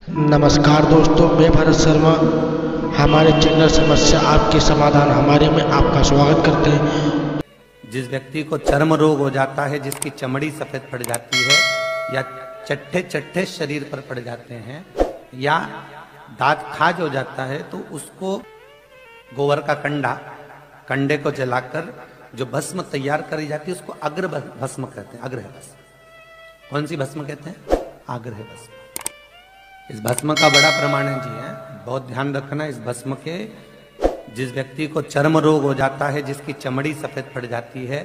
नमस्कार दोस्तों, मैं भरत शर्मा। हमारे चैनल समस्या आपके समाधान हमारे में आपका स्वागत करते हैं। जिस व्यक्ति को चर्म रोग हो जाता है, जिसकी चमड़ी सफेद पड़ जाती है, या चट्टे चट्टे शरीर पर पड़ जाते हैं, या दांत खाज हो जाता है, तो उसको गोबर का कंडे को जलाकर जो भस्म तैयार करी जाती है उसको अग्र भस्म कहते हैं। अग्रह भस्म। कौन सी भस्म कहते हैं? आग्रह भस्म। इस भस्म का बड़ा प्रमाण है जी है, बहुत ध्यान रखना इस भस्म के। जिस व्यक्ति को चर्म रोग हो जाता है, जिसकी चमड़ी सफेद पड़ जाती है,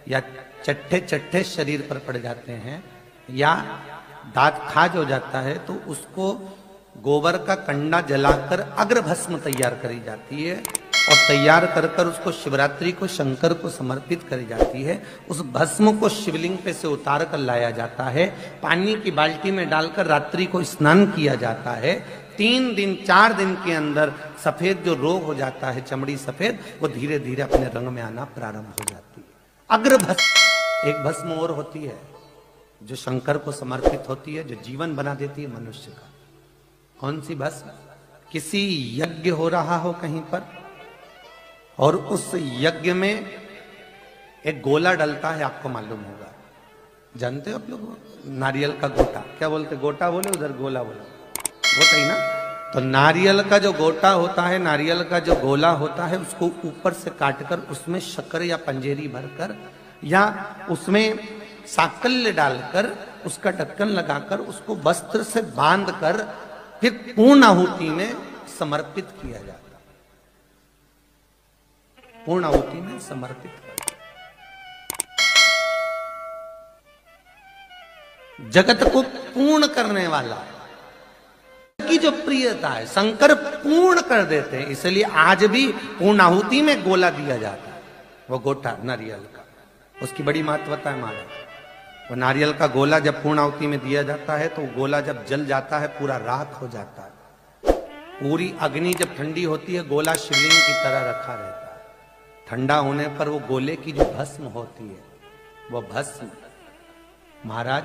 या चट्टे चट्टे शरीर पर पड़ जाते हैं, या दांत खाज हो जाता है, तो उसको गोबर का कंडा जलाकर अग्र भस्म तैयार करी जाती है और तैयार कर कर उसको शिवरात्रि को शंकर को समर्पित करी जाती है। उस भस्म को शिवलिंग पे से उतार कर लाया जाता है, पानी की बाल्टी में डालकर रात्रि को स्नान किया जाता है। 3 दिन 4 दिन के अंदर सफेद जो रोग हो जाता है, चमड़ी सफेद, वो धीरे धीरे अपने रंग में आना प्रारंभ हो जाती है। अग्र भस्म। एक भस्म और होती है जो शंकर को समर्पित होती है, जो जीवन बना देती है मनुष्य का। कौन सी भस्म? किसी यज्ञ हो रहा हो कहीं पर और उस यज्ञ में एक गोला डलता है, आपको मालूम होगा, जानते हो आप लोग? नारियल का गोटा, क्या बोलते? गोटा बोले, उधर गोला बोले, गोटा ही ना। तो नारियल का जो गोटा होता है, नारियल का जो गोला होता है, उसको ऊपर से काटकर उसमें शक्कर या पंजेरी भरकर या उसमें साकल्य डालकर उसका ढक्कन लगाकर उसको वस्त्र से बांधकर फिर पूर्ण आहुति में समर्पित किया जाता है। पूर्ण आहुति में समर्पित कर। जगत को पूर्ण करने वाला की जो प्रियता है, शंकर पूर्ण कर देते हैं, इसलिए आज भी पूर्ण आहुति में गोला दिया जाता है। वो गोटा नारियल का, उसकी बड़ी महत्वता है महाराज। वो नारियल का गोला जब पूर्ण आहुति में दिया जाता है तो गोला जब जल जाता है पूरा राख हो जाता है। पूरी अग्नि जब ठंडी होती है, गोला शिवलिंग की तरह रखा रहता है। ठंडा होने पर वो गोले की जो भस्म होती है, वो भस्म महाराज,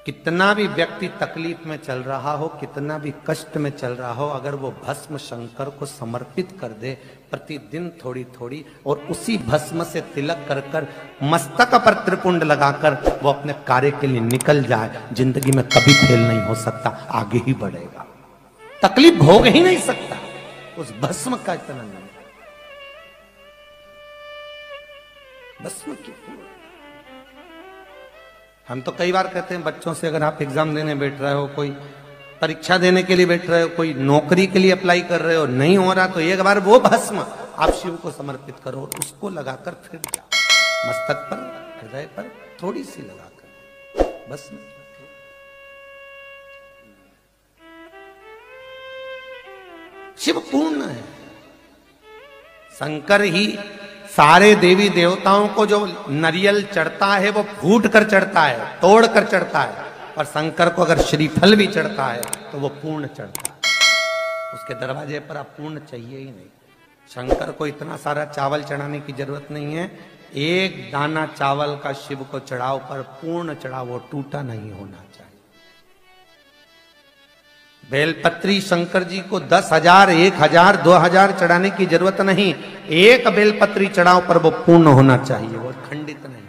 कितना भी व्यक्ति तकलीफ में चल रहा हो, कितना भी कष्ट में चल रहा हो, अगर वो भस्म शंकर को समर्पित कर दे प्रतिदिन थोड़ी थोड़ी, और उसी भस्म से तिलक कर कर मस्तक पर त्रिपुंड लगाकर वो अपने कार्य के लिए निकल जाए, जिंदगी में कभी फेल नहीं हो सकता, आगे ही बढ़ेगा, तकलीफ भोग ही नहीं सकता। उस भस्म का इतना नहीं। भस्म की हम तो कई बार कहते हैं बच्चों से, अगर आप एग्जाम देने बैठ रहे हो, कोई परीक्षा देने के लिए बैठ रहे हो, कोई नौकरी के लिए अप्लाई कर रहे हो, नहीं हो रहा, तो एक बार वो भस्म आप शिव को समर्पित करो और उसको लगाकर फिर जाओ मस्तक पर, हृदय पर थोड़ी सी लगाकर भस्म। शिव पूर्ण है। शंकर ही सारे देवी देवताओं को जो नारियल चढ़ता है वो फूट कर चढ़ता है, तोड़ कर चढ़ता है, और शंकर को अगर श्रीफल भी चढ़ता है तो वो पूर्ण चढ़ता है। उसके दरवाजे पर आप पूर्ण चाहिए ही नहीं। शंकर को इतना सारा चावल चढ़ाने की जरूरत नहीं है। एक दाना चावल का शिव को चढ़ाओ, पर पूर्ण चढ़ाओ, वो टूटा नहीं होना चाहिए। बेलपत्री शंकर जी को 10,000, 1,000, 2,000 चढ़ाने की जरूरत नहीं। एक बेलपत्री चढ़ाओ पर वो पूर्ण होना चाहिए, वो खंडित नहीं।